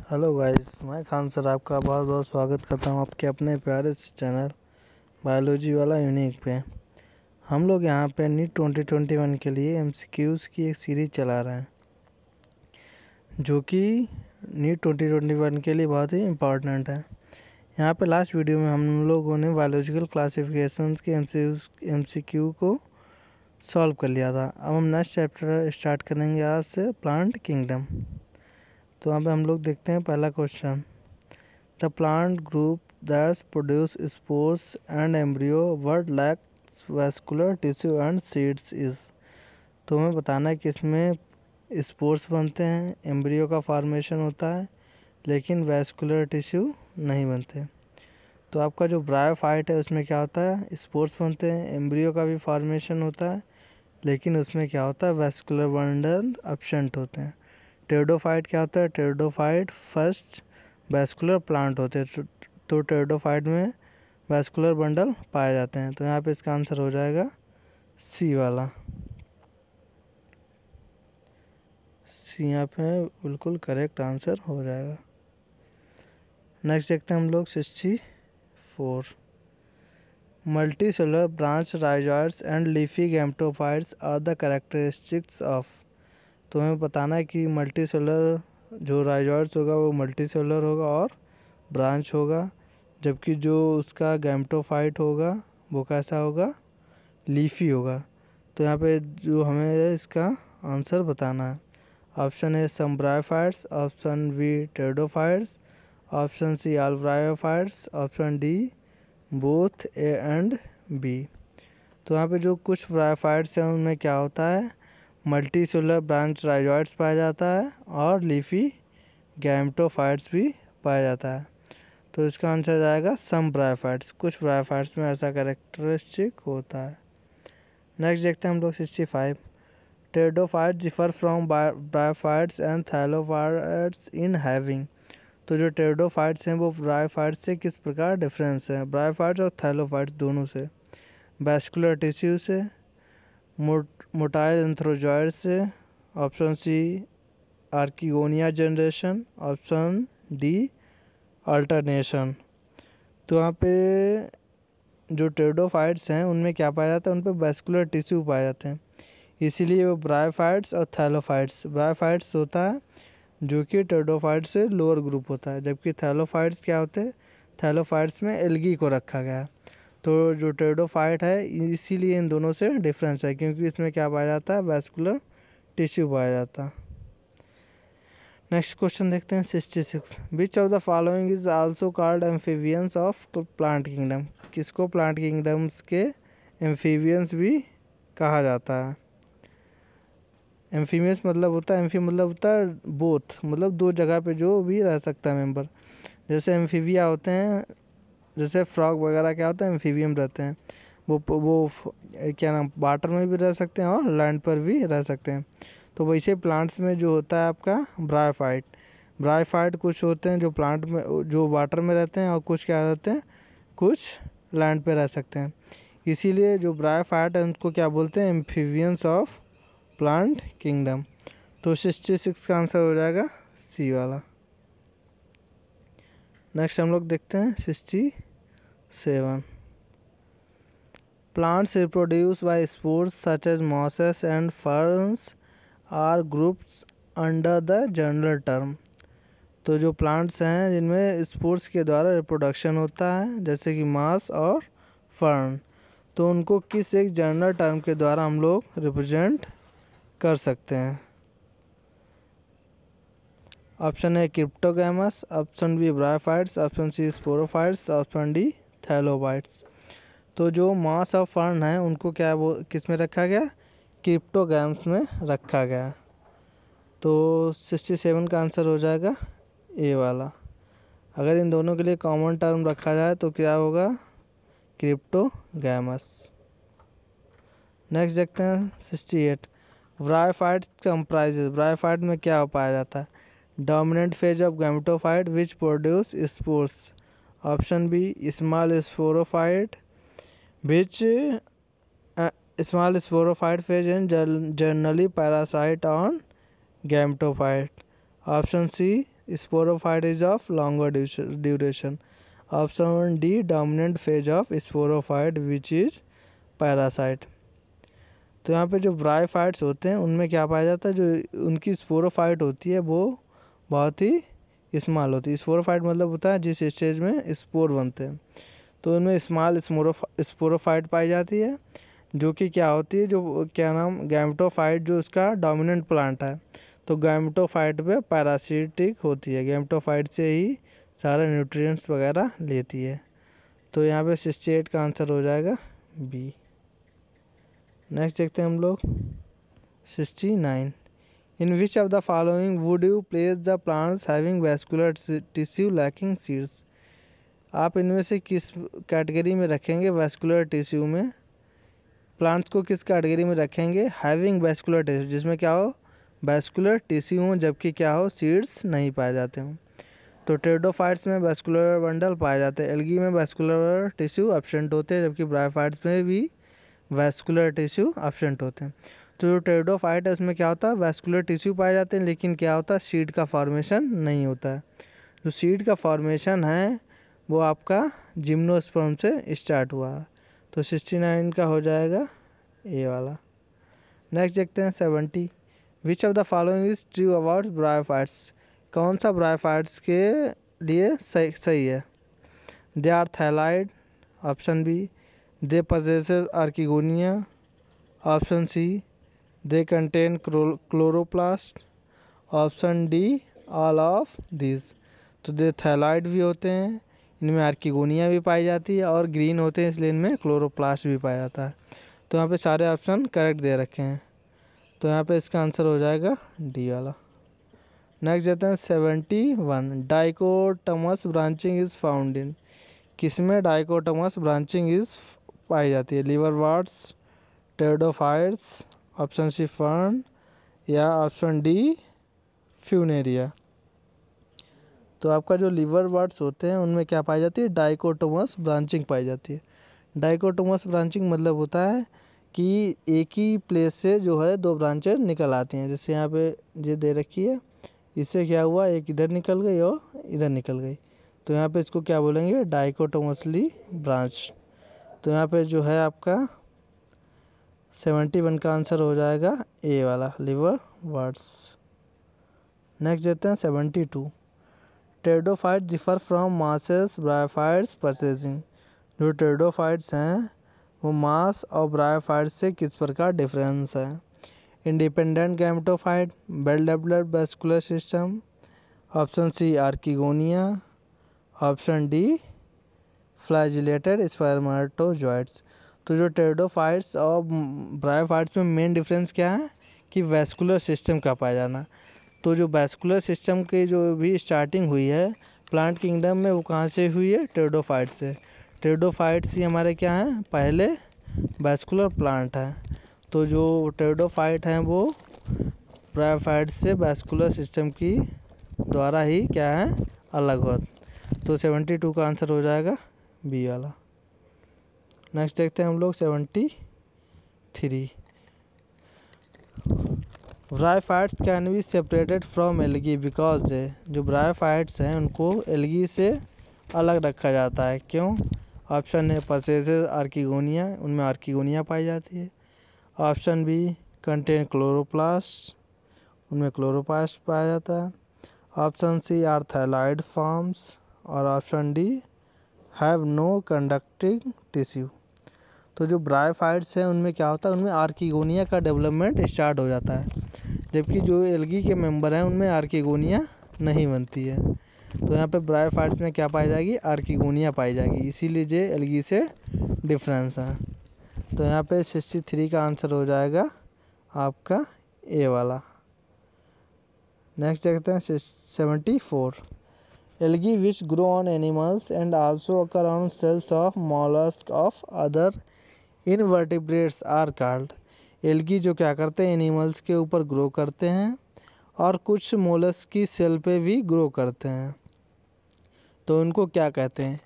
Hello guys, मैं Khan sir आपका बहुत बहुत स्वागत करता हूं आपके अपने प्यारे से चैनल बायोलॉजी वाला यूनिक पे। हम लोग यहां पे नीट 2021 के लिए एमसीक्यूज़ की एक सीरीज़ चला रहे हैं जो कि नीट 2021 के लिए बहुत ही इम्पोर्टेंट है। यहां पे लास्ट वीडियो में हम लोगों ने बायोलॉजिकल क्लासिफिकेशंस के एमसीक्यू को सॉल्व कर लिया था। अब हम नेक्स्ट चैप्टर स्टार्ट करेंगे आज से, प्लांट किंगडम। तो यहाँ पे हम लोग देखते हैं पहला question. The plant group that produce spores and embryo word lakhs vascular tissue and seeds is. तो हमें बताना है कि इसमें स्पोर्स बनते हैं, एम्ब्रियो का फॉर्मेशन होता है, लेकिन वैस्कुलर टिश्यू नहीं बनते। तो आपका जो ब्रायोफाइट है उसमें क्या होता है, स्पोर्स बनते हैं, एम्ब्रियो का भी फॉर्मेशन होता है, लेकिन उसमें क्या होता है, वैस्कुलर बंडल एब्सेंट होते हैं। टेरिडोफाइट क्या होता है, टेरिडोफाइट फर्स्ट वैस्कुलर प्लांट होते हैं। तो टेरिडोफाइट में वैस्कुलर बंडल पाए जाते हैं। तो यहाँ पे इसका आंसर हो जाएगा सी वाला। सी यहाँ पे बिल्कुल करेक्ट आंसर हो जाएगा। नेक्स्ट देखते हैं हम लोग 64। Multicellular branch rhizoids and leafy gametophytes are the characteristics of. तो हमें बताना है कि मल्टी सेलुलर जो राइजॉइड्स होगा वो मल्टी सेलुलर होगा और ब्रांच होगा, जबकि जो उसका गैमेटोफाइट होगा वो कैसा होगा, लीफी होगा। तो यहाँ पे जो हमें इसका आंसर बताना है, option A some bryophytes, option B pteridophytes, option C all bryophytes, option D both A and B. तो यहाँ पे जो कुछ ब्रायोफाइट्स हैं उनमें क्या होता है, मल्टी सेलुलर ब्रांच राइजॉइड्स पाया जाता है और लीफी गैमेटोफाइट्स भी पाया जाता है। तो इसका आंसर जाएगा सम ब्रायोफाइट्स। कुछ ब्रायोफाइट्स में ऐसा कैरेक्टरिस्टिक होता है। नेक्स्ट देखते हैं हम लोग 65। Pteridophytes differ from bryophytes and thallophytes in having. तो जो टेरिडोफाइट्स हैं वो ब्रायोफाइट्स से किस प्रकार डिफरेंस है, ब्रायोफाइट्स और थैलोफाइट्स दोनों से। वैस्कुलर टिश्यू से, मोटाइल एंथ्रोजॉइड से, option C archegonia generation, option D alternation. तो यहाँ पे जो टेरिडोफाइट्स हैं उनमें क्या पाया जाता है, उन पे वैस्कुलर टिश्यू पाए जाते हैं, इसीलिए वो ब्रायोफाइट्स और थैलोफाइट्स। ब्रायोफाइट्स होता है जो कि टेरिडोफाइट्स से लोअर ग्रुप होता है, जबकि थैलोफाइट्स क्या होते हैं, थैलोफाइट्स में एल्गी को रखा गया है। तो जो टेरिडोफाइट है इसीलिए इन दोनों से डिफरेंस है, क्योंकि इसमें क्या पाया जाता है, वैस्कुलर टिश्यू पाया जाता है। नेक्स्ट क्वेश्चन देखते हैं 66। विच of the following is also called amphibians of plant kingdom. किसको प्लांट किंगडम्स के एम्फीबियंस भी कहा जाता है। एम्फीबियंस मतलब होता है, एम्फी मतलब होता है बोथ, मतलब दो जगह पे जो भी रह सकता है मेंबर। जैसे एम्फीबिया होते हैं, जैसे फ्रॉग वगैरह क्या होता है, एम्फीबियम रहते हैं। वो क्या नाम, वाटर में भी रह सकते हैं और लैंड पर भी रह सकते हैं। तो वैसे प्लांट्स में जो होता है आपका ब्रायोफाइट, ब्रायोफाइट कुछ होते हैं जो प्लांट में, जो वाटर में रहते हैं, और कुछ क्या रहते हैं, कुछ लैंड पे रह सकते हैं। इसीलिए जो ब्रायोफाइट है उनको क्या बोलते हैं, एम्फीबियंस ऑफ प्लांट किंगडम। तो 66 का आंसर हो जाएगा सी वाला। नेक्स्ट हम लोग देखते हैं 67। Plants reproduce by spores such as mosses and ferns are groups under the general term. तो जो प्लांट्स हैं जिनमें स्पोर्स के द्वारा रिप्रोडक्शन होता है, जैसे कि मास और फर्न, तो उनको किस एक जनरल टर्म के द्वारा हम लोग रिप्रेजेंट कर सकते हैं। Option A cryptogams, option B bryophytes, option C sporophytes, option D thallophytes. तो जो मास ऑफ फर्न है उनको क्या वो किस में रखा गया, क्रिप्टोगैम्स में रखा गया। तो 67 का आंसर हो जाएगा ए वाला। अगर इन दोनों के लिए कॉमन टर्म रखा जाए तो क्या होगा, क्रिप्टोगैमस। नेक्स्ट देखते हैं 68। ब्रायोफाइट्स कंप्राइजेस, ब्रायोफाइट में क्या पाया जाता है, dominant phase of gametophyte which produce spores, option B small sporophyte which small sporophyte phase and generally parasite on gametophyte, option C sporophyte is of longer duration. Option D dominant phase of sporophyte which is parasite. तो यहाँ पे जो bryophytes होते हैं उनमें क्या पाया जाता है, जो उनकी स्पोरोफाइट होती है वो बहुत ही स्मॉल होती है। स्पोरोफाइट मतलब होता है जिस स्टेज में स्पोर बनते हैं, तो उनमें स्मॉल स्पोरोफाइट पाई जाती है, जो कि क्या होती है, जो क्या नाम गैमेटोफाइट जो उसका डोमिनेंट प्लांट है, तो गैमेटोफाइट पे पैरासिटिक होती है, गैमेटोफाइट से ही सारे न्यूट्रिएंट्स वगैरह लेती है। तो यहाँ पे 68 का आंसर हो जाएगा बी। नेक्स्ट देखते हैं हम लोग 69। In which of the following would you place the plants having vascular tissue lacking seeds. आप इनमें से किस कैटेगरी में रखेंगे वैस्कुलर टिश्यू में, प्लांट्स को किस कैटेगरी में रखेंगे, हैविंग वैस्कुलर टिश्यू जिसमें क्या हो वैस्कुलर टिश्यू हो जबकि क्या हो सीड्स नहीं पाए जाते हों। तो टेरिडोफाइट्स में वैस्कुलर बंडल पाए जाते हैं, एल्गी में वैस्कुलर टिश्यू एब्सेंट होते हैं, जबकि ब्रायोफाइट्स में भी वैस्कुलर टिश्यू एब्सेंट होते हैं। तो जो टेरिडोफाइट है उसमें क्या होता है वैस्कुलर टिश्यू पाए जाते हैं, लेकिन क्या होता है सीड का फॉर्मेशन नहीं होता है। जो सीड का फॉर्मेशन है वो आपका जिम्नोस्पर्म से स्टार्ट हुआ है। तो 69 का हो जाएगा ए वाला। नेक्स्ट देखते हैं 70। Which of the following is true about bryophytes. कौन सा ब्रायोफाइट्स के लिए सही है। They are thalloid, option B they possesses archegonia, option C they contain chloroplast, option D all of this. तो दे थैलाइड भी होते हैं, इनमें आर्किगोनिया भी पाई जाती है, और ग्रीन होते हैं इसलिए इनमें क्लोरोप्लास्ट भी पाया जाता है। तो यहाँ पे सारे ऑप्शन करेक्ट दे रखे हैं, तो यहाँ पे इसका आंसर हो जाएगा डी वाला। नेक्स्ट देते हैं 71। डाइकोटमस ब्रांचिंग इज फाउंड इन। किसमें डाइकोटमस ब्रांचिंग इज पाई जाती है, लिवर वार्ट्स, टेरिडोफाइट्स, ऑप्शन सी फर्न, या ऑप्शन डी फ्यूनेरिया। तो आपका जो लिवर वार्ट्स होते हैं उनमें क्या पाई जाती है डाइकोटोमस ब्रांचिंग पाई जाती है। डाइकोटोमस ब्रांचिंग मतलब होता है कि एक ही प्लेस से जो है दो ब्रांचेज निकल आती हैं। जैसे यहाँ पे ये दे रखी है, इससे क्या हुआ एक इधर निकल गई और इधर निकल गई, तो यहाँ पे इसको क्या बोलेंगे डाइकोटोमसली ब्रांच। तो यहाँ पे जो है आपका 71 का आंसर हो जाएगा ए वाला लिवर वार्ट्स। नेक्स्ट देते हैं 72। Pteridophyte differ from mosses bryophytes possessing. जो टेरिडोफाइट्स हैं वो मास और ब्रायोफाइट्स से किस प्रकार डिफरेंस है। Independent gametophyte, well developed vascular system, option C archegonia, option D flagellated spermatozoids. तो जो टेरिडोफाइट्स और ब्रायोफाइट्स में मेन डिफरेंस क्या है कि वैस्कुलर सिस्टम का पाया जाना। तो जो वैस्कुलर सिस्टम की जो भी स्टार्टिंग हुई है प्लांट किंगडम में वो कहाँ से हुई है टेरिडोफाइट से। टेरिडोफाइट्स ही हमारे क्या हैं पहले वैस्कुलर प्लांट हैं। तो जो टेरिडोफाइट हैं वो ब्रायोफाइट से वैस्कुलर सिस्टम की द्वारा ही क्या है अलग हो। तो 72 का आंसर हो जाएगा बी वाला। नेक्स्ट देखते हैं हम लोग 73। Bryophytes can be separated from algae because they. जो ब्रायोफाइट्स हैं उनको एल्गी से अलग रखा जाता है, क्यों। ऑप्शन है पसेसेस आर्किगोनिया, उनमें आर्किगोनिया पाई जाती है। ऑप्शन बी कंटेन क्लोरोप्लास्ट, उनमें क्लोरोप्लास्ट पाया जाता है। Option C are thalloid forms, और option D have no conducting tissue. तो जो ब्रायोफाइट्स हैं उनमें क्या होता है उनमें आर्किगोनिया का डेवलपमेंट स्टार्ट हो जाता है, जबकि जो एल्गी के मेंबर हैं उनमें आर्किगोनिया नहीं बनती है। तो यहाँ पे ब्रायोफाइट्स में क्या पाई जाएगी आर्किगोनिया पाई जाएगी, इसीलिए ये एल्गी से डिफरेंस है। तो यहाँ पे 63 का आंसर हो जाएगा आपका ए वाला। नेक्स्ट देखते हैं 74। Algae which grow on animals and also occur on shells of mollusc of other invertebrates are called. Algae जो क्या करते हैं एनिमल्स के ऊपर ग्रो करते हैं और कुछ मोलस्क की सेल पे भी ग्रो करते हैं, तो उनको क्या कहते हैं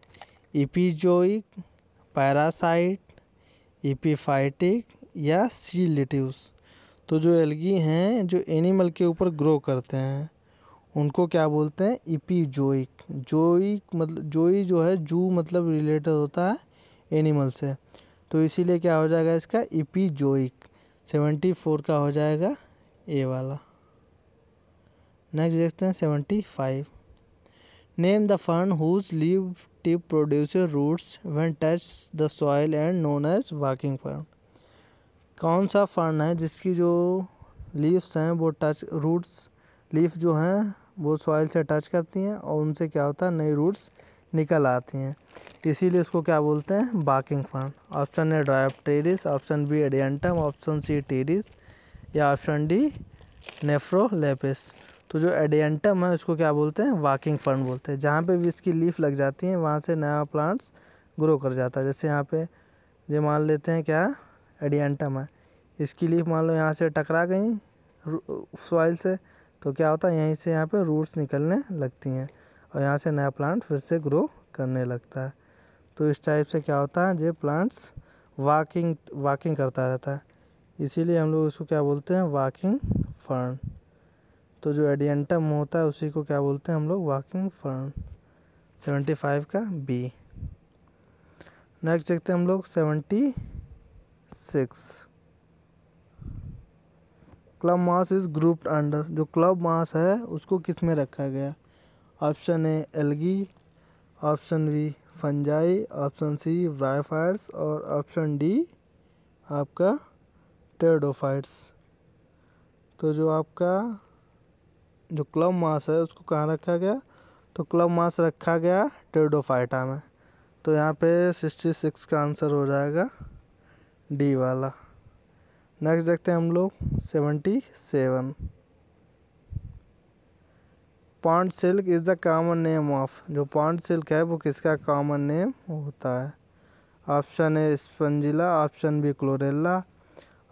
इपीजोइक, पैरासाइट, इपीफाइटिक या सीलिट्यूस। तो जो एल्गी हैं जो एनिमल के ऊपर ग्रो करते हैं उनको क्या बोलते हैं, इपीजोइक। जोइक मतलब जोई जो है, जू मतलब रिलेटेड होता है एनिमल से, तो इसीलिए क्या हो जाएगा इसका, इपीजोइक। 74 का हो जाएगा ए वाला। नेक्स्ट देखते हैं 75। Name the fern whose leaf tip producer roots when touch the soil and known as walking fern. कौन सा फर्न है जिसकी जो लीव्स हैं वो टच, रूट्स लीफ जो हैं वो सॉइल से टच करती हैं और उनसे क्या होता है, नई रूट्स निकल आती हैं, इसीलिए उसको क्या बोलते हैं, walking fern. Option A Dryopteris, option B Adiantum, option C Pteris, या ऑप्शन डी नेफ्रोलेपिस। तो जो एडियंटम है उसको क्या बोलते हैं, वाकिंग फर्न बोलते हैं। जहाँ पे भी इसकी लीफ लग जाती हैं वहाँ से नया प्लांट्स ग्रो कर जाता है। जैसे यहाँ पे ये मान लेते हैं क्या, एडियंटम है, इसकी लीफ मान लो यहाँ से टकरा गई सॉइल से, तो क्या होता है, यहीं से यहाँ पे रूट्स निकलने लगती हैं और यहाँ से नया प्लांट फिर से ग्रो करने लगता है। तो इस टाइप से क्या होता है, ये प्लांट्स वाकिंग करता रहता है, इसीलिए हम लोग उसको क्या बोलते हैं, वाकिंग फर्न। तो जो एडियंटम होता है उसी को क्या बोलते हैं हम लोग, वाकिंग फर्न। 75 का बी। नेक्स्ट देखते हैं हम लोग 76। Club moss is grouped under. जो क्लब मास है उसको किस में रखा गया, option A algae, option B fungi, option C bryophytes और ऑप्शन डी आपका टेरिडोफाइट्स। तो जो आपका जो क्लब मास है उसको कहाँ रखा गया, तो क्लब मास रखा गया टेरिडोफाइटा में। तो यहाँ पे 66 का आंसर हो जाएगा डी वाला। नेक्स्ट देखते हैं हम लोग 77। Pond silk is the common name of. जो पॉन्ड सिल्क है वो किसका कॉमन नेम होता है, option A spongilla, option B chlorella,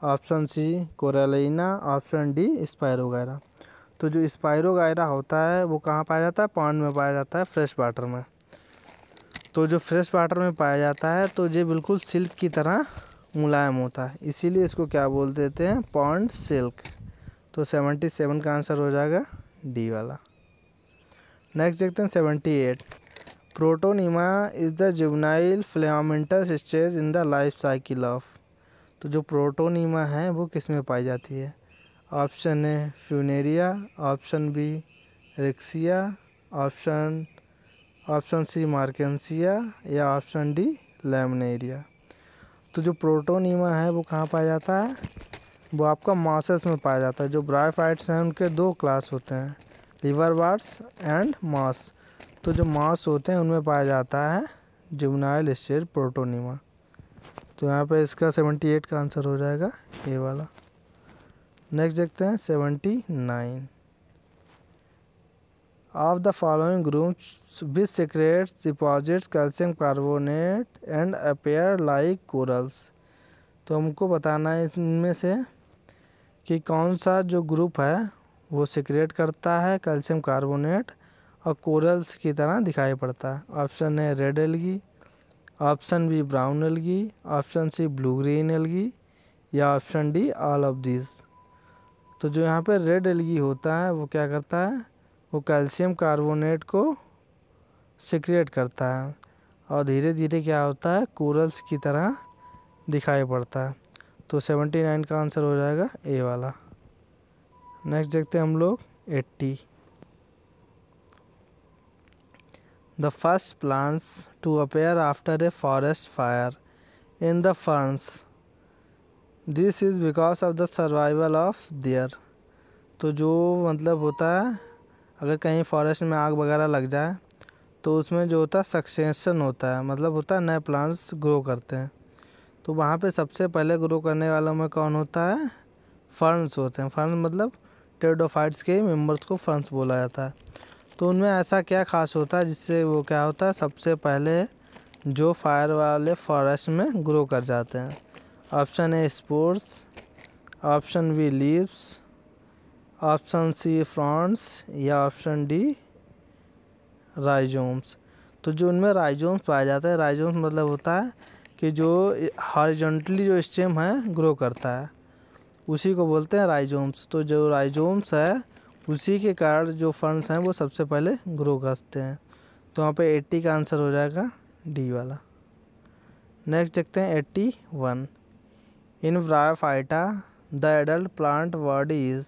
option C corallina, option D spirogyra. तो जो स्पायरोगायरा होता है वो कहाँ पाया जाता है, पॉन्ड में पाया जाता है, फ्रेश वाटर में। तो जो फ्रेश वाटर में पाया जाता है तो ये बिल्कुल सिल्क की तरह मुलायम होता है, इसीलिए इसको क्या बोल देते हैं, पॉन्ड सिल्क। तो 77 का आंसर हो जाएगा डी वाला। नेक्स्ट देखते हैं 78। Protonema is the juvenile filamentous stage in the life cycle of. तो जो प्रोटोनीमा है वो किस में पाई जाती है, option A Funaria, option B Riccia, option C Marchantia, या ऑप्शन डी लैमिनेरिया। तो जो प्रोटोनीमा है वो कहाँ पाया जाता है, वो आपका मॉसेस में पाया जाता है। जो ब्रायोफाइट्स हैं उनके दो क्लास होते हैं, लिवरवर्ट्स एंड मॉस। तो जो मॉस होते हैं उनमें पाया जाता है जुवेनाइल स्टेज प्रोटोनीमा। तो यहाँ पे इसका 78 का आंसर हो जाएगा ए वाला। नेक्स्ट देखते हैं 79। Of the following groups which secretes deposits calcium carbonate and appear like corals. तो हमको बताना है इसमें से कि कौन सा जो ग्रुप है वो सिक्रेट करता है कैल्शियम कार्बोनेट और कोरल्स की तरह दिखाई पड़ता है। Option A red algae, option B brown algae, option C blue green algae, या option D all of this. तो जो यहाँ पे रेड एल्गी होता है वो क्या करता है, वो कैल्शियम कार्बोनेट को सिक्रेट करता है और धीरे धीरे क्या होता है, कोरल्स की तरह दिखाई पड़ता है। तो 79 का आंसर हो जाएगा ए वाला। नेक्स्ट देखते हैं हम लोग 80। The first plants to appear after a forest fire in the ferns, this is because of the survival of their. तो जो मतलब होता है, अगर कहीं फॉरेस्ट में आग वगैरह लग जाए तो उसमें जो होता है सक्सेशन होता है, मतलब होता है नए प्लांट्स ग्रो करते हैं। तो वहाँ पे सबसे पहले ग्रो करने वालों में कौन होता है, फर्न्स होते हैं। फर्न्स मतलब टेरिडोफाइट्स के मेंबर्स को फर्न्स बोला जाता है। तो उनमें ऐसा क्या खास होता है जिससे वो क्या होता है, सबसे पहले जो फायर वाले फॉरेस्ट में ग्रो कर जाते हैं। Option A spores, option B leaves, option C fronds, या ऑप्शन डी राइजोम्स। तो जो उनमें राइजोम्स पाया जाता है, राइजोम्स मतलब होता है कि जो हॉरिजॉन्टली जो स्टेम है ग्रो करता है, उसी को बोलते हैं राइजोम्स। तो जो राइजोम्स है उसी के कारण जो फंड्स हैं वो सबसे पहले ग्रो करते हैं। तो वहाँ पे 80 का आंसर हो जाएगा डी वाला। नेक्स्ट देखते हैं 81। In bryophyta the adult plant body is,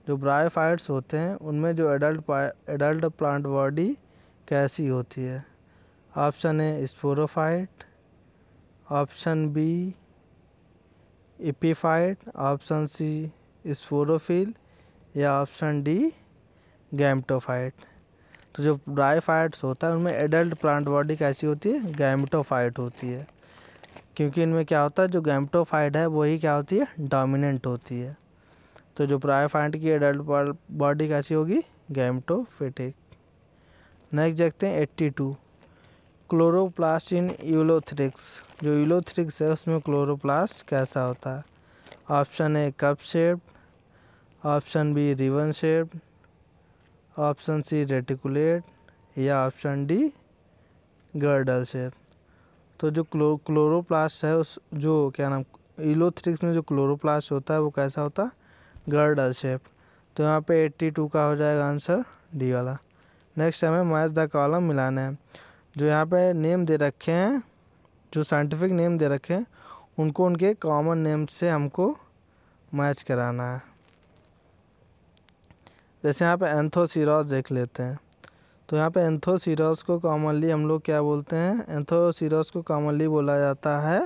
जो ब्रायोफाइट्स होते हैं उनमें जो एडल्ट प्लांट बॉडी कैसी होती है? Option A sporophyte, option B epiphyte, option C sporophyll या ऑप्शन डी गैमेटोफाइट। तो जो ब्रायोफाइट्स होता है उनमें एडल्ट प्लांट बॉडी कैसी होती है? गैमेटोफाइट होती है, क्योंकि इनमें क्या होता है, जो गैमेटोफाइट है वही क्या होती है? डोमिनेंट होती है। तो जो ब्रायोफाइट की एडल्ट बॉडी कैसी होगी? गैमेटोफिटिक। नेक्स्ट देखते हैं 82। क्लोरोप्लास्ट इन यूलोथ्रिक्स, जो यूलोथ्रिक्स है उसमें क्लोरोप्लास्ट कैसा होता है? Option A cup shaped, option B ribbon shaped, option C reticulate या ऑप्शन डी गर्डल शेप। तो जो क्लोरोप्लास्ट है उस जो क्या नाम यूलोथ्रिक्स में जो क्लोरोप्लास्ट होता है वो कैसा होता है? Girdle shape. तो यहाँ पे 82 का हो जाएगा आंसर डी वाला। नेक्स्ट हमें मैच द कॉलम मिलाना है। जो यहाँ पे नेम दे रखे हैं, जो साइंटिफिक नेम दे रखे हैं उनको उनके कॉमन नेम से हमको मैच कराना है। जैसे यहाँ पे एंथोसीरोस देख लेते हैं। तो यहाँ पे एंथोसीरोस को कॉमनली हम लोग क्या बोलते हैं? एंथोसीरोस को कॉमनली बोला जाता है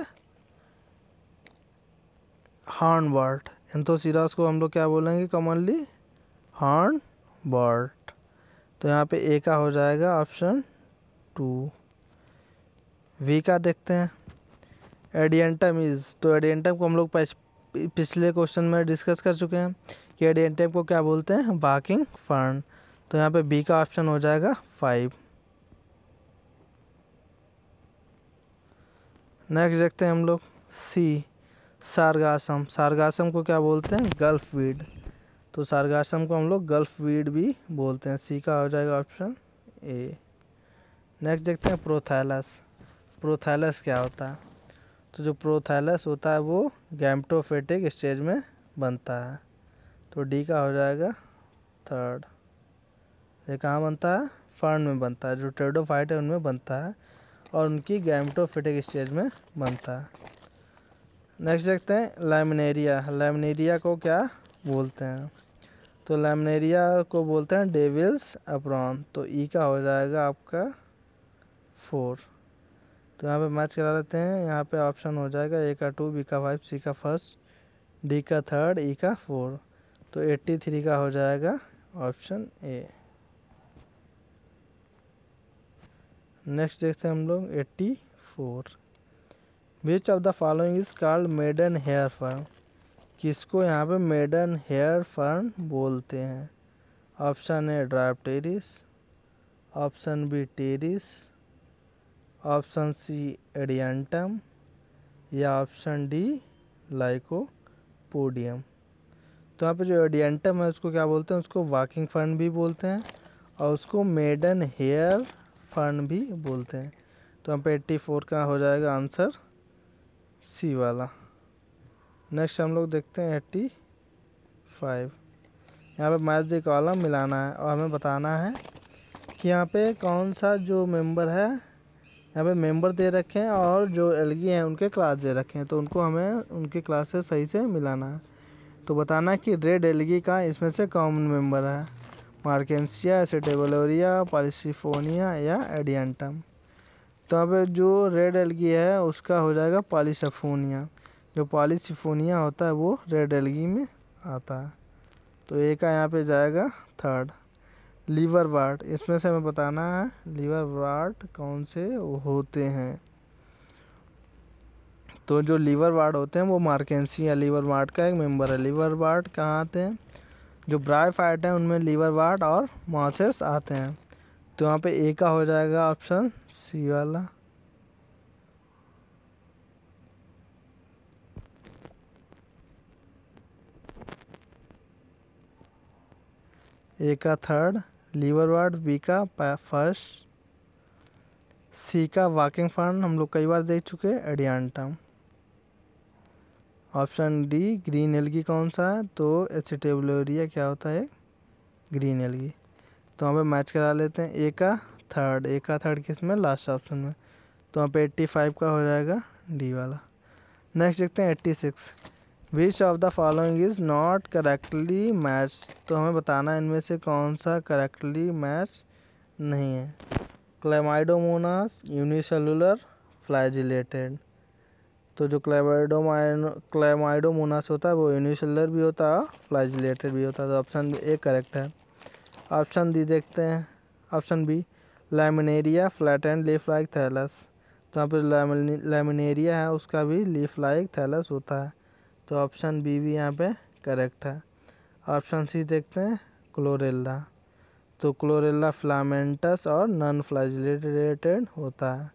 हॉर्नबर्ड। एंथोसीरोस को हम लोग क्या बोलेंगे कॉमनली? हॉर्नबर्ड। तो यहाँ पे ए का हो जाएगा ऑप्शन 2। वी का देखते हैं एडियंटम इज। तो एडियंटम को हम लोग पिछले क्वेश्चन में डिस्कस कर चुके हैं कि एडियंटम को क्या बोलते हैं? Walking fern. तो यहाँ पे बी का ऑप्शन हो जाएगा 5। नेक्स्ट देखते हैं हम लोग सी सारगासम। सारगासम को क्या बोलते हैं? Gulf weed. तो सारगासम को हम लोग गल्फ वीड भी बोलते हैं। सी का हो जाएगा ऑप्शन ए। नेक्स्ट देखते हैं प्रोथैलस। प्रोथैलस क्या होता है? तो जो प्रोथैलस होता है वो गैमेटोफिटिक स्टेज में बनता है। तो डी का हो जाएगा 3rd। ये कहाँ बनता है? फर्न में बनता है। जो टेरिडोफाइट है उनमें बनता है और उनकी गैमेटोफिटिक स्टेज में बनता है। नेक्स्ट देखते हैं लैमिनेरिया। लैमिनेरिया को क्या बोलते हैं? तो लैमिनेरिया को बोलते हैं डेविल्स एप्रॉन। तो ई का हो जाएगा आपका 4। तो यहाँ पे मैच करा लेते हैं। यहाँ पे ऑप्शन हो जाएगा ए का 2, बी का 5, सी का 1, डी का 3rd, ई का 4। तो 83 का हो जाएगा ऑप्शन ए। नेक्स्ट देखते हैं हम लोग 84। Which of the following is called maiden hair fern. किसको यहाँ पे मेडन हेयर फर्न बोलते हैं? Option A Dryopteris, option B Pteris, option C Adiantum या ऑप्शन डी लाइकोपोडियम। तो यहाँ पे जो एडियंटम है उसको क्या बोलते हैं? उसको वॉकिंग फर्न भी बोलते हैं और उसको मेडन हेयर फर्न भी बोलते हैं। तो यहाँ पे 84 का हो जाएगा आंसर सी वाला। नेक्स्ट हम लोग देखते हैं 85। यहाँ पे मैच द कॉलम मिलाना है और हमें बताना है कि यहाँ पे कौन सा जो मेंबर है, यहाँ पे मेंबर दे रखे हैं और जो एल्गी हैं उनके क्लास दे रखे हैं। तो उनको हमें उनके क्लासेस सही से मिलाना है। तो बताना है कि रेड एल्गी का इसमें से कॉमन मेंबर है मार्केंसिया, एसिटिबोलोरिया, पॉलीसिफोनिया या एडियंटम। तो अब जो रेड एल्गी है उसका हो जाएगा पॉलीसिफोनिया। जो पॉलीसिफोनिया होता है वो रेड एल्गी में आता है। तो ए का यहाँ पे जाएगा 3rd। लीवर वार्ट, इसमें से हमें बताना है लीवर वार्ट कौन से होते हैं। तो जो लीवर वार्ट होते हैं वो मार्केंसिया लीवर वार्ट का एक मेंबर है। लीवर वार्ट कहाँ आते हैं? जो ब्रायोफाइट है उनमें लीवर वार्ट और मॉसेस आते हैं। तो यहाँ पे ए का हो जाएगा ऑप्शन सी वाला। ए का 3rd लीवर वार्ट, बी का 1st, सी का वॉकिंग फर्न हम लोग कई बार देख चुके हैं Adiantum. Option D green algae कौन सा है? तो एसिटिबोलोरिया क्या होता है? Green algae. तो वहाँ पे मैच करा लेते हैं। ए का थर्ड किस में, लास्ट ऑप्शन में। तो वहाँ पे 85 का हो जाएगा डी वाला। नेक्स्ट देखते हैं 86। विच of the following is not correctly match. तो हमें बताना है इनमें से कौन सा करेक्टली मैच नहीं है। Chlamydomonas, unicellular, flagellated. तो जो क्लेमाइडोमोनास होता है वो यूनिसेलुलर भी होता है और फ्लैजिलेटेड भी होता है। तो ऑप्शन ए करेक्ट है। ऑप्शन डी देखते हैं। Option B Laminaria flattened leaf like thallus. तो यहाँ पर लैमिनेरिया है, उसका भी लीफ लाइक थैलस होता है। तो ऑप्शन बी भी यहाँ पे करेक्ट है। ऑप्शन सी देखते हैं क्लोरेला। तो क्लोरेला फिलामेंटस और नॉन फ्लैजिलेटेड होता है।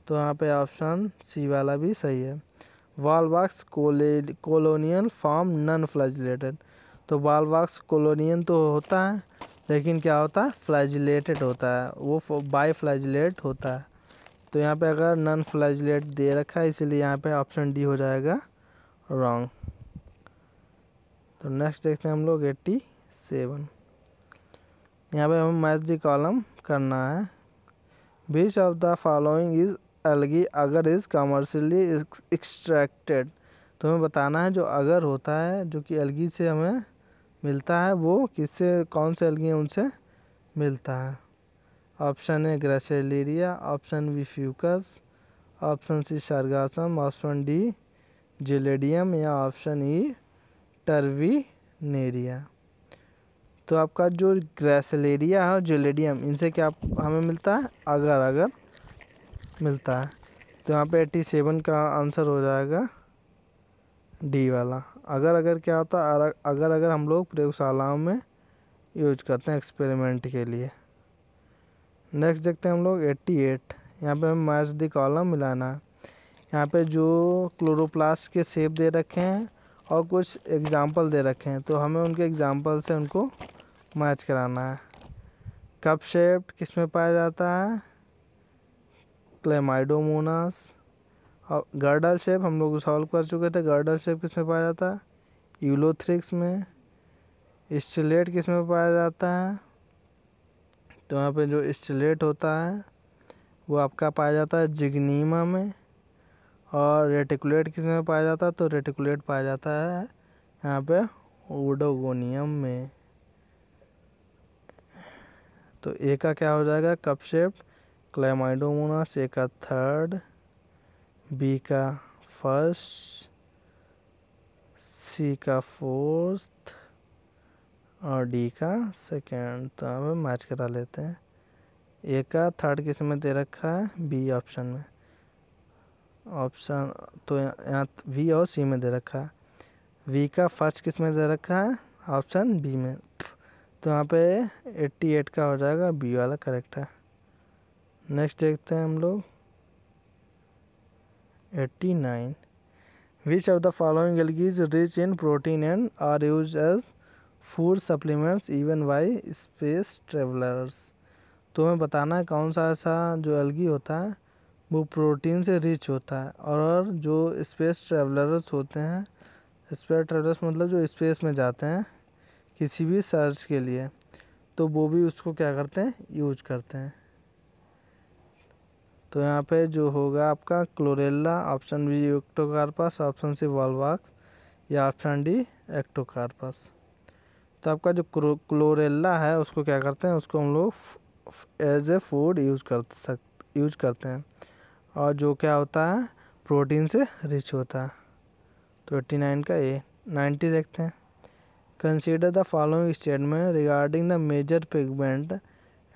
तो यहाँ पे ऑप्शन सी वाला भी सही है। Volvox colonial form non flagellated. तो वॉलवॉक्स कोलोनियन तो होता है, लेकिन क्या होता है, फ्लैजिलेटेड होता है, वो बाई फ्लैजिलेट होता है। तो यहाँ पे अगर नॉन फ्लैजिलेट दे रखा है, इसलिए यहाँ पे ऑप्शन डी हो जाएगा रॉन्ग। तो नेक्स्ट देखते हैं हम लोग 87। यहाँ पे हमें मैच दी कॉलम करना है। विच of the following is algae अगर इज कमर्शियली एक्सट्रैक्टेड। तो हमें बताना है जो अगर होता है, जो कि एल्गी से हमें मिलता है, वो किससे, कौन से एल्गी हैं उनसे मिलता है। Option A gracilaria, option B fucus, option C sargassum, option D gelidium या ऑप्शन ई टर्विनेरिया। तो आपका जो ग्रासिलेरिया है और जिलेडियम, इनसे क्या हमें मिलता है, अगर मिलता है। तो यहाँ पे 87 का आंसर हो जाएगा डी वाला। अगर क्या होता है, अगर हम लोग प्रयोगशालाओं में यूज करते हैं एक्सपेरिमेंट के लिए। नेक्स्ट देखते हैं हम लोग 88। यहाँ पे हमें मैच द कॉलम मिलाना है। यहाँ पे जो क्लोरोप्लास्ट के शेप दे रखे हैं और कुछ एग्जाम्पल दे रखे हैं, तो हमें उनके एग्जाम्पल से उनको मैच कराना है। कप शेप किस में पाया जाता है, क्लेमाइडोमोनास। और गर्डल शेप हम लोग सॉल्व कर चुके थे, गर्डल शेप किस में पाया जाता है, यूलोथ्रिक्स में। स्टिलेट किस में पाया जाता है, तो यहाँ पे जो स्टिलेट होता है वो आपका पाया जाता है जिग्नीमा में। और रेटिकुलेट किस में पाया जाता है, तो रेटिकुलेट पाया जाता है यहाँ पे ओडोगोनियम में। तो ए का क्या हो जाएगा, कप शेप क्लेमाइडोमोनास, ए का थर्ड, बी का फर्स्ट, सी का फोर्थ और डी का सेकेंड। तो हम मैच करा लेते हैं। ए का थर्ड किस में दे रखा है, बी ऑप्शन में। ऑप्शन तो यहाँ वी और सी में दे रखा है। वी का फर्स्ट किस में दे रखा है, ऑप्शन बी में। तो यहाँ पे 88 का हो जाएगा बी वाला करेक्ट है। नेक्स्ट देखते हैं हम लोग 89। Which of the following algae is rich in protein and are use as food supplements even by space travellers. तो हमें बताना है कौन सा ऐसा जो एल्गी होता है वो प्रोटीन से रिच होता है, और जो स्पेस ट्रेवलर्स होते हैं, स्पेस ट्रेवलर्स मतलब जो स्पेस में जाते हैं किसी भी सर्च के लिए, तो वो भी उसको क्या करते हैं, यूज करते हैं। तो यहाँ पे जो होगा आपका Chlorella, option B Ectocarpus, option C Volvox या ऑप्शन डी एक्टोकार्पस। तो आपका जो क्लोरेला है उसको क्या करते हैं, उसको हम लोग एज ए फूड यूज करते हैं, और जो क्या होता है प्रोटीन से रिच होता है। तो 89 का ए। 90 देखते हैं। Consider the following statement regarding the major pigment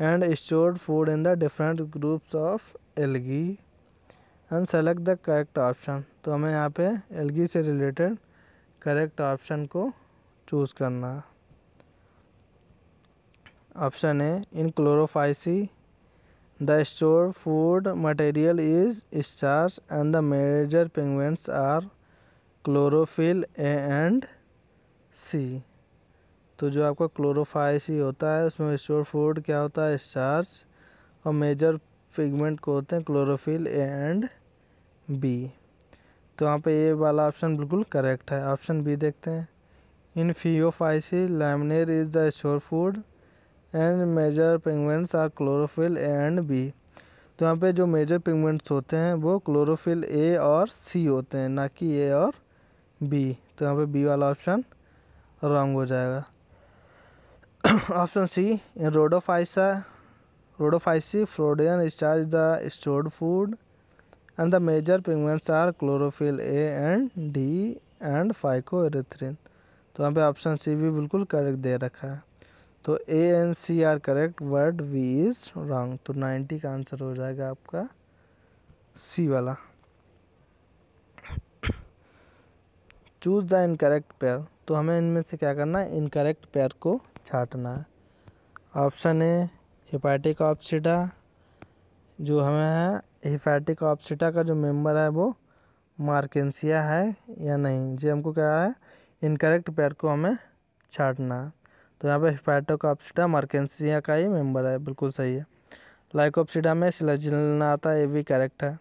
and stored food in the different groups of algae and select the correct option. तो हमें यहाँ पे एल्गी से रिलेटेड करेक्ट ऑप्शन को चूज़ करना है। Option A, in Chlorophyceae the stored food material is starch and the major pigments are chlorophyll A and C। तो जो आपका क्लोरोफाइसी होता है उसमें स्टोर फूड क्या होता है, स्टार्च, और मेजर पिगमेंट को होते हैं क्लोरोफिल ए एंड बी। तो यहाँ पे ये वाला ऑप्शन बिल्कुल करेक्ट है। ऑप्शन बी देखते हैं। In phaeophyceae laminarin is the store food and major pigments are chlorophyll A and B. तो यहाँ पे जो मेजर पिगमेंट्स होते हैं वो क्लोरोफिल ए और सी होते हैं, ना कि ए और बी। तो यहाँ पे बी वाला ऑप्शन रॉन्ग हो जाएगा। Option C, in rhodophyceae floridean starch the stored food and the major pigments are chlorophyll A and D and phycoerythrin. तो यहाँ पे ऑप्शन सी भी बिल्कुल करेक्ट दे रखा है। तो A and C are correct, word B is wrong. तो 90 का आंसर हो जाएगा आपका सी वाला। Choose the incorrect pair. तो हमें इनमें से क्या करना है, इनकरेक्ट पेयर को छांटना है। ऑप्शन ए हेपेटिक ऑप्सिटा, जो हमें है हेपेटिक ऑप्सिटा का जो मेंबर है वो मार्केंसिया है या नहीं, जी हमको क्या है, इनकरेक्ट पेयर को हमें छांटना है। तो यहाँ पे हेपेटिक ऑप्सिटा मार्केंसिया का ही मेंबर है, बिल्कुल सही है। लाइकोप्सिडा में सिलाजिना आता है, ये भी करेक्ट है।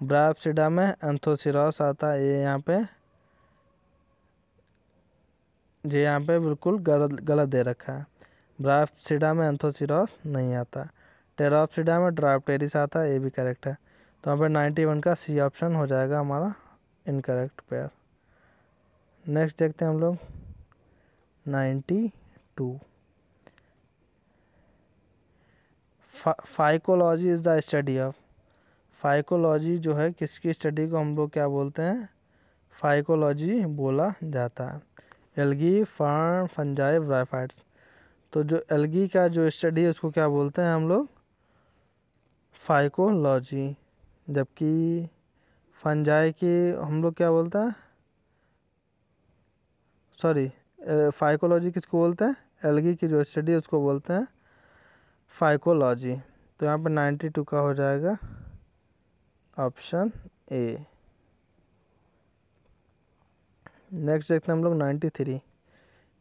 ब्रायोप्सिडा में एंथोसिरॉस आता है, ये यहाँ पे बिल्कुल गलत दे रखा है। ब्रायोप्सिडा में एंथोसिरॉस नहीं आता। टेरोप्सिडा में ड्रायोप्टेरिस आता है, ये भी करेक्ट है। तो यहाँ पे 91 का सी ऑप्शन हो जाएगा हमारा इनकरेक्ट पेयर। नेक्स्ट देखते हैं हम लोग 92। Phycology is the study of. Phycology जो है किसकी स्टडी को हम लोग क्या बोलते हैं, फाइकोलॉजी बोला जाता है। Algae, fern, fungi, bryophytes. तो जो एल्गी का जो स्टडी है उसको क्या बोलते हैं हम लोग, फाइकोलॉजी। जबकि फंजाई की हम लोग क्या बोलते हैं, सॉरी, फाइकोलॉजी किसको बोलते हैं, एल्गी की जो स्टडी है उसको बोलते हैं फाइकोलॉजी। तो यहाँ पे 92 का हो जाएगा ऑप्शन ए। नेक्स्ट देखते हैं हम लोग 93।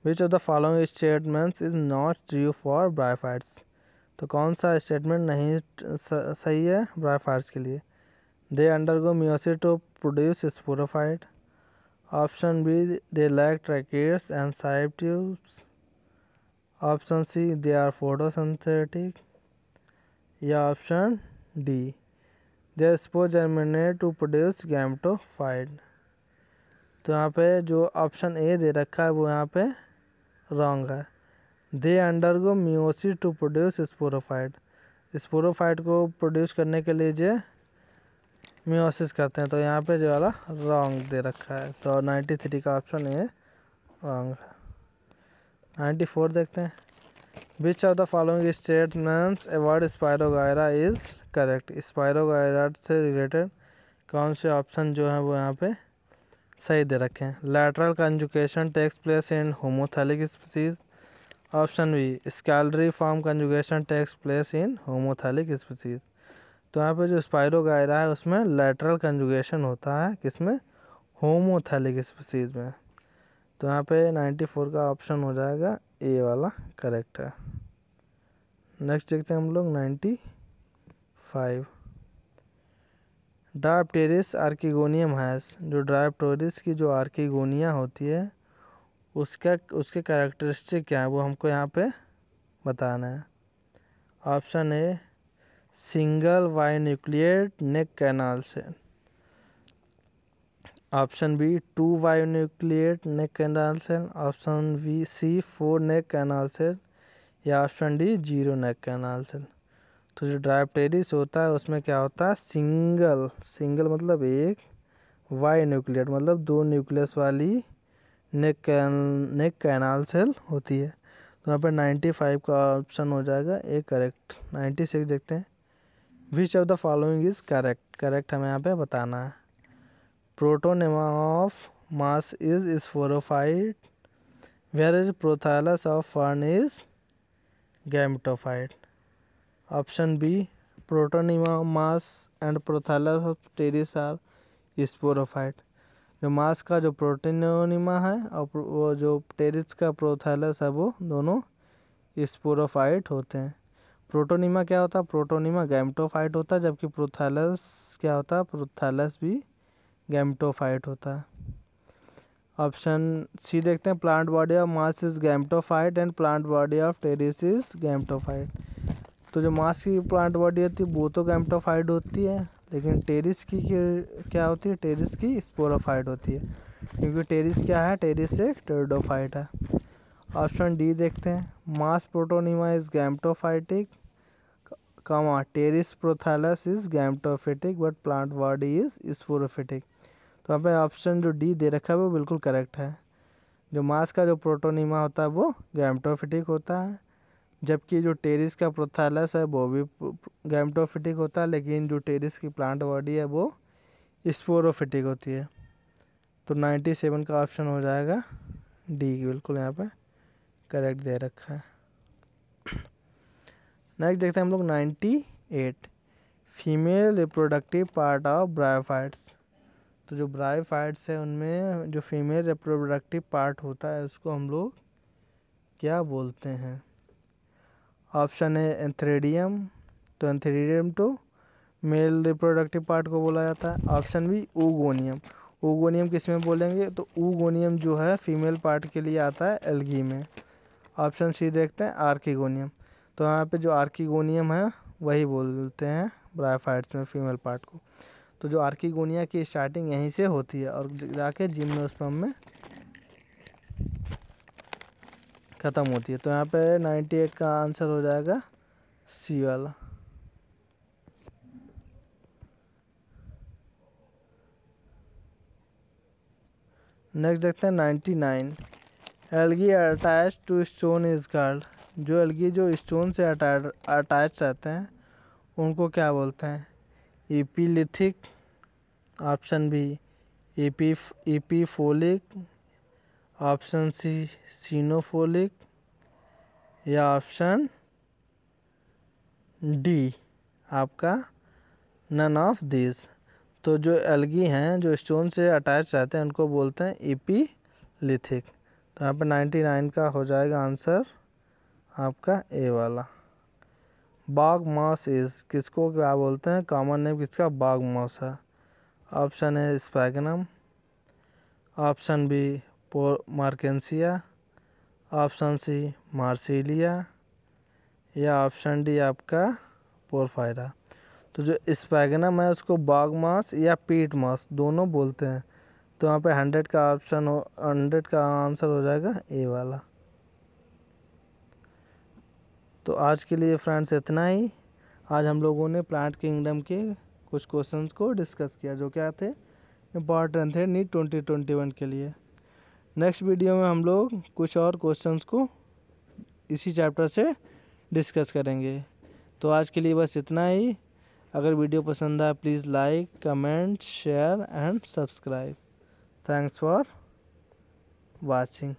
विच of the following statements is not true for bryophytes. तो कौन सा स्टेटमेंट नहीं सही है ब्रायोफाइट्स के लिए। They undergo meiosis to produce sporophyte. Option B, they lack tracheids and sieve tubes. Option C, they are photosynthetic. या option D, they spore germinate to produce gametophyte. तो यहाँ पे जो ऑप्शन ए दे रखा है वो यहाँ पे रॉन्ग है। They undergo meiosis to produce sporophyte. Sporophyte को प्रोड्यूस करने के लिए जो मियोसिस करते हैं, तो यहाँ पे जो वाला रॉन्ग दे रखा है। तो 93 का ऑप्शन ए रॉन्ग है। 94 देखते हैं। Which of the following statements about spirogyra is correct. Spirogyra से रिलेटेड कौन से ऑप्शन जो हैं वो यहाँ पे सही दे रखे हैं। Lateral conjugation takes place in homothallic species. Option B, scalariform conjugation takes place in homothallic species. तो यहाँ पे जो स्पायरोगायरा है उसमें लैटरल कंजुगेशन होता है, किसमें, होमोथैलिक स्पीसीज में। तो यहाँ पे 94 का ऑप्शन हो जाएगा ए वाला करेक्ट है। नेक्स्ट देखते हैं हम लोग 95। Dryopteris archegonium has. जो ड्रायोप्टेरिस की जो आर्किगोनिया होती है उसके कैरेक्टरिस्टिक क्या है वो हमको यहाँ पे बताना है। Option A, single binucleate neck canal cell. Option B, 2 binucleate neck canal cell. Option B, C 4 neck canal cell. या option D 0 neck canal cell. तो जो ड्रायोप्टेरिस होता है उसमें क्या होता है, सिंगल मतलब एक, बाइन्यूक्लिएट मतलब 2 न्यूक्लियस वाली नेक कैनाल सेल होती है। तो यहाँ पर 95 का ऑप्शन हो जाएगा ए करेक्ट। 96 देखते हैं। Which of the following is correct हमें यहाँ पे बताना है। Protonema of moss is sporophyte, where is prothallus of fern is gametophyte. Option B, protonema moss and prothallus of Pteris are sporophyte. जो मास का जो प्रोटोनिमा है और वो जो टेरिस का प्रोथैलस है वो दोनों स्पोरोफाइट होते हैं। प्रोटोनिमा क्या होता है, प्रोटोनिमा गैमेटोफाइट होता है, जबकि प्रोथैलस क्या होता है, प्रोथैलस भी गैमेटोफाइट होता है। ऑप्शन सी देखते हैं, plant body of moss is gametophyte and plant body of terrace is gametophyte. तो जो मास की प्लांट बॉडी होती है वो तो गैमेटोफाइट होती है, लेकिन टेरेस की क्या होती है, टेरेस की स्पोरोफाइट होती है, क्योंकि टेरेस क्या है, टेरेस एक टेरिडोफाइट है। ऑप्शन डी देखते हैं, moss protonema is gametophytic, comma pteris prothallus is gametophytic but plant body is sporophytic. तो यहाँ पे ऑप्शन जो डी दे रखा है वो बिल्कुल करेक्ट है। जो मास का जो प्रोटोनिमा होता है वो गैमेटोफिटिक होता है, जबकि जो टेरेस का प्रोथैलस है वो भी गैमेटोफिटिक होता है, लेकिन जो टेरेस की प्लांट बॉडी है वो स्पोरोफिटिक होती है। तो 97 का ऑप्शन हो जाएगा डी, बिल्कुल यहाँ पे करेक्ट दे रखा है। नेक्स्ट देखते हैं हम लोग 98, female reproductive part of bryophytes. तो जो ब्रायोफाइट्स है उनमें जो फीमेल रिप्रोडक्टिव पार्ट होता है उसको हम लोग क्या बोलते हैं। ऑप्शन है एंथ्रेडियम, तो एंथ्रेडियम तो मेल रिप्रोडक्टिव पार्ट को बोला जाता है। ऑप्शन बी ऊगोनियम, ऊगोनियम किस में बोलेंगे, तो ऊगोनियम जो है फीमेल पार्ट के लिए आता है एल्गी में। ऑप्शन सी देखते हैं आर्किगोनियम, तो यहाँ पे जो आर्किगोनियम है वही बोलते हैं ब्रायोफाइट्स में फीमेल पार्ट को। तो जो आर्किगोनिया की स्टार्टिंग यहीं से होती है और जाके जिम्नोस्पर्म में ख़त्म होती है। तो यहाँ पे 98 का आंसर हो जाएगा सी वाला। नेक्स्ट देखते हैं 99, algae attach to stone is called. जो एल्गी जो स्टोन से अटैच रहते हैं उनको क्या बोलते हैं, epilithic, option B epiphyllic, option C coenophilic, या ऑप्शन डी आपका नन ऑफ दिस। तो जो एल्गी हैं जो स्टोन से अटैच रहते हैं उनको बोलते हैं एपीलिथिक। तो यहाँ पे 99 का हो जाएगा आंसर आपका ए वाला। बाग मॉस इज किसको क्या बोलते हैं, कॉमन नेम किसका, बाग मॉस है। ऑप्शन है Sphagnum, option B Marchantia, option C Marsilea, या ऑप्शन डी आपका पोरफायरा। तो जो स्पैगनम है उसको बाग मॉस या पीट मॉस दोनों बोलते हैं। तो यहाँ पे 100 का ऑप्शन 100 का आंसर हो जाएगा ए वाला। तो आज के लिए फ्रेंड्स इतना ही। आज हम लोगों ने प्लांट किंगडम के कुछ क्वेश्चंस को डिस्कस किया जो क्या थे, इम्पॉर्टेंट थे नीट 2021 के लिए। नेक्स्ट वीडियो में हम लोग कुछ और क्वेश्चंस को इसी चैप्टर से डिस्कस करेंगे। तो आज के लिए बस इतना ही। अगर वीडियो पसंद आए please like, comment, share and subscribe. Thanks for watching.